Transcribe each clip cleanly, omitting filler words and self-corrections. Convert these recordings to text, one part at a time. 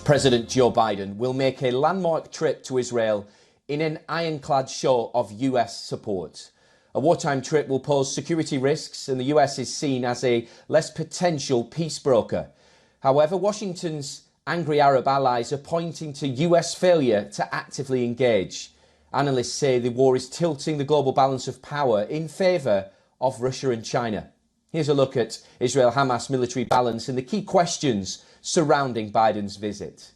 President Joe Biden will make a landmark trip to Israel in an ironclad show of US support. A wartime trip will pose security risks, and the US is seen as a less potential peace broker. However, Washington's angry Arab allies are pointing to US failure to actively engage. Analysts say the war is tilting the global balance of power in favour of Russia and China. Here's a look at Israel-Hamas military balance and the key questions surrounding Biden's visit.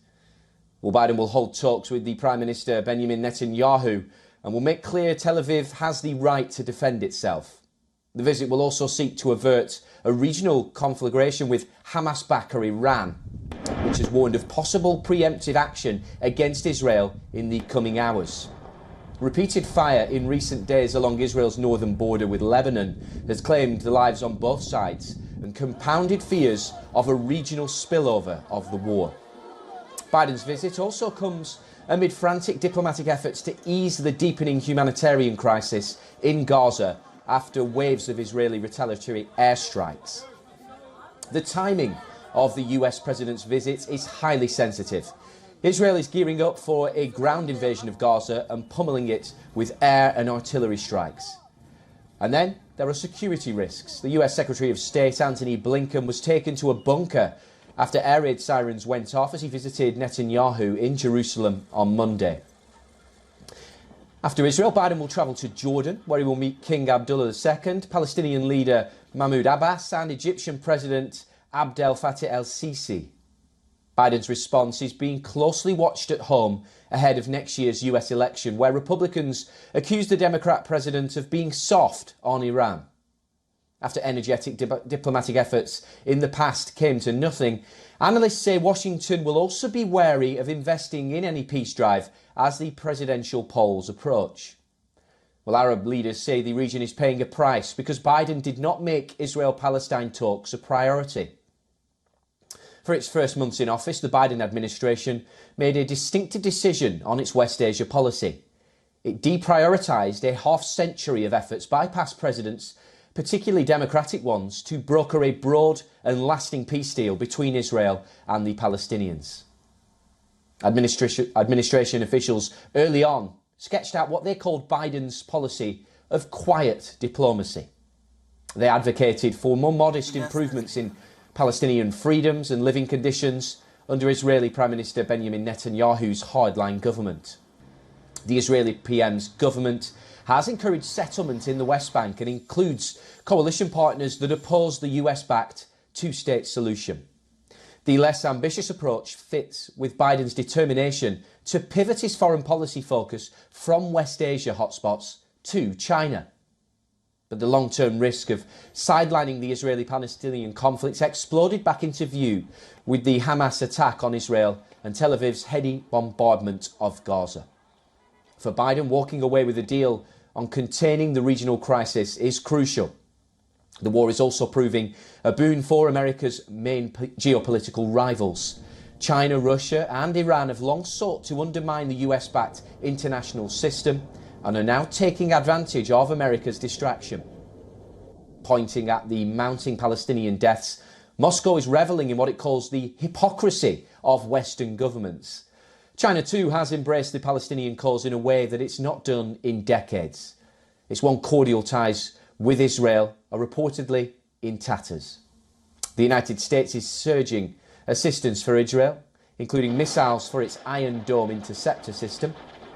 Well, Biden will hold talks with the Prime Minister Benjamin Netanyahu and will make clear Tel Aviv has the right to defend itself. The visit will also seek to avert a regional conflagration with Hamas-backer Iran, which has warned of possible preemptive action against Israel in the coming hours. Repeated fire in recent days along Israel's northern border with Lebanon has claimed the lives on both sides and compounded fears of a regional spillover of the war. Biden's visit also comes amid frantic diplomatic efforts to ease the deepening humanitarian crisis in Gaza after waves of Israeli retaliatory airstrikes. The timing of the US president's visit is highly sensitive. Israel is gearing up for a ground invasion of Gaza and pummeling it with air and artillery strikes. And then there are security risks. The US Secretary of State Antony Blinken was taken to a bunker after air raid sirens went off as he visited Netanyahu in Jerusalem on Monday. After Israel, Biden will travel to Jordan, where he will meet King Abdullah II, Palestinian leader Mahmoud Abbas and Egyptian President Abdel Fattah el-Sisi. Biden's response is being closely watched at home ahead of next year's US election, where Republicans accuse the Democrat president of being soft on Iran. After energetic diplomatic efforts in the past came to nothing, analysts say Washington will also be wary of investing in any peace drive as the presidential polls approach. Well, Arab leaders say the region is paying a price because Biden did not make Israel-Palestine talks a priority. For its first months in office, the Biden administration made a distinctive decision on its West Asia policy. It deprioritised a half-century of efforts by past presidents, particularly Democratic ones, to broker a broad and lasting peace deal between Israel and the Palestinians. Administration officials early on sketched out what they called Biden's policy of quiet diplomacy. They advocated for more modest improvements in Palestinian freedoms and living conditions under Israeli Prime Minister Benjamin Netanyahu's hardline government. The Israeli PM's government has encouraged settlement in the West Bank and includes coalition partners that oppose the US-backed two-state solution. The less ambitious approach fits with Biden's determination to pivot his foreign policy focus from West Asia hotspots to China. But the long-term risk of sidelining the Israeli-Palestinian conflict exploded back into view with the Hamas attack on Israel and Tel Aviv's heady bombardment of Gaza. For Biden, walking away with a deal on containing the regional crisis is crucial. The war is also proving a boon for America's main geopolitical rivals. China, Russia and Iran have long sought to undermine the US-backed international system and are now taking advantage of America's distraction. Pointing at the mounting Palestinian deaths, Moscow is revelling in what it calls the hypocrisy of Western governments. China too has embraced the Palestinian cause in a way that it's not done in decades. Its one cordial ties with Israel are reportedly in tatters. The United States is surging assistance for Israel, including missiles for its Iron Dome interceptor system,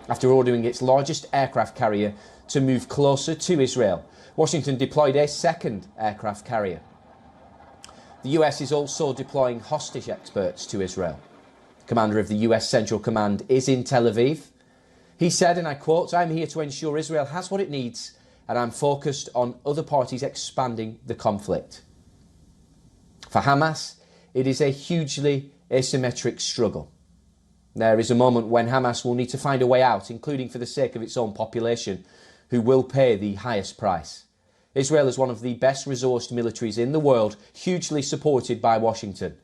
after ordering its largest aircraft carrier to move closer to Israel. Washington deployed a second aircraft carrier. The US is also deploying hostage experts to Israel. The commander of the US Central Command is in Tel Aviv. He said, and I quote, "I'm here to ensure Israel has what it needs, and I'm focused on other parties expanding the conflict." For Hamas, it is a hugely asymmetric struggle. There is a moment when Hamas will need to find a way out, including for the sake of its own population, who will pay the highest price. Israel is one of the best resourced militaries in the world, hugely supported by Washington.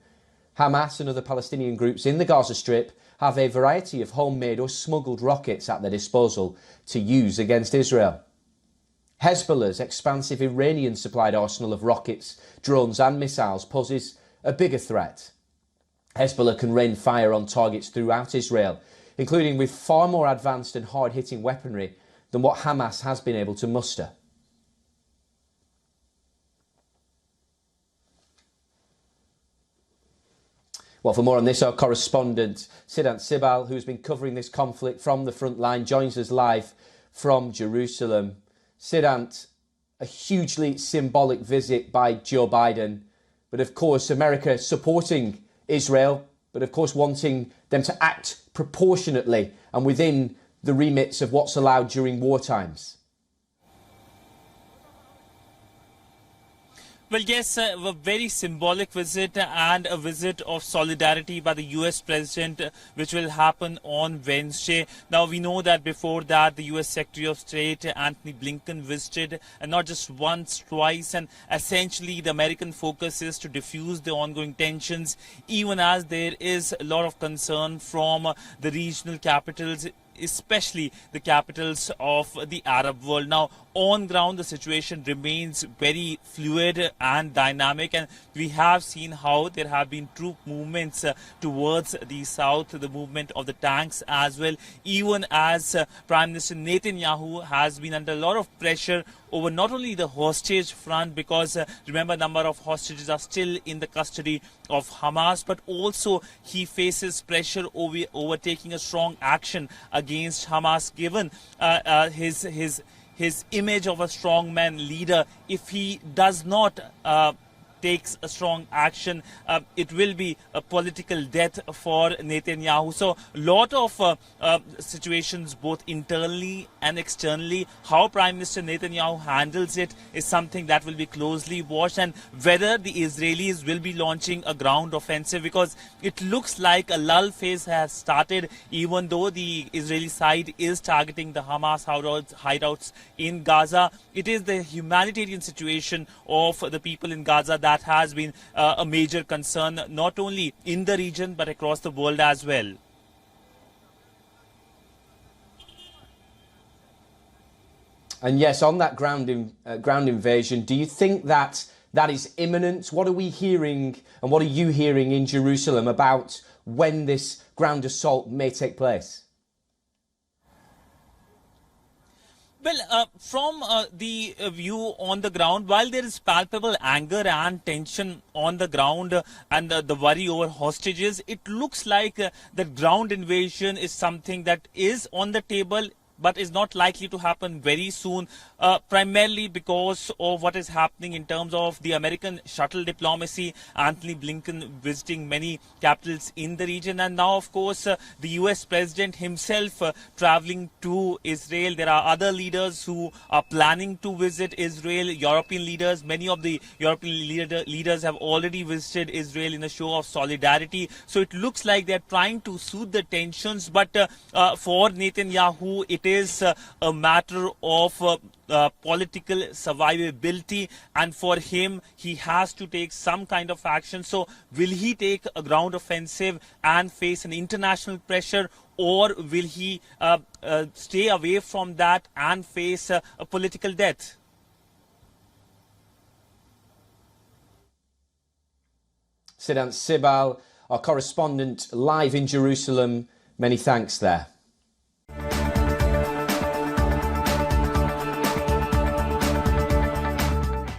Hamas and other Palestinian groups in the Gaza Strip have a variety of homemade or smuggled rockets at their disposal to use against Israel. Hezbollah's expansive Iranian-supplied arsenal of rockets, drones and missiles poses a bigger threat. Hezbollah can rain fire on targets throughout Israel, including with far more advanced and hard-hitting weaponry than what Hamas has been able to muster. Well, for more on this, our correspondent Siddhant Sibal, who's been covering this conflict from the front line, joins us live from Jerusalem. Siddhant, a hugely symbolic visit by Joe Biden, but of course America supporting Israel, but of course wanting them to act proportionately and within the remits of what's allowed during war times. Well, yes, a very symbolic visit and a visit of solidarity by the US president, which will happen on Wednesday. Now, we know that before that, the US Secretary of State, Antony Blinken, visited, and not just once, twice. And essentially, the American focus is to diffuse the ongoing tensions, even as there is a lot of concern from the regional capitals, especially the capitals of the Arab world. Now, on ground, the situation remains very fluid and dynamic, and we have seen how there have been troop movements towards the south, the movement of the tanks as well, even as Prime Minister Netanyahu has been under a lot of pressure over not only the hostage front, because remember, a number of hostages are still in the custody of Hamas, but also he faces pressure over taking a strong action against Hamas, given his image of a strongman leader. If he does not takes a strong action, it will be a political death for Netanyahu. So a lot of situations both internally and externally. How Prime Minister Netanyahu handles it is something that will be closely watched, and whether the Israelis will be launching a ground offensive, because it looks like a lull phase has started, even though the Israeli side is targeting the Hamas hideouts in Gaza. It is the humanitarian situation of the people in Gaza that has been a major concern, not only in the region but across the world as well. And yes, on that ground invasion, do you think that is imminent? What are we hearing, and what are you hearing in Jerusalem about when this ground assault may take place? Well, from the view on the ground, while there is palpable anger and tension on the ground and the worry over hostages, it looks like the ground invasion is something that is on the table, but is not likely to happen very soon, primarily because of what is happening in terms of the American shuttle diplomacy, Antony Blinken visiting many capitals in the region, and now, of course, the US president himself traveling to Israel. There are other leaders who are planning to visit Israel, European leaders. Many of the European leaders have already visited Israel in a show of solidarity. So it looks like they're trying to soothe the tensions, but for Netanyahu, it is a matter of political survivability, and for him, he has to take some kind of action. So will he take a ground offensive and face an international pressure, or will he stay away from that and face a political death? Siddhant Sibal, our correspondent live in Jerusalem, many thanks there.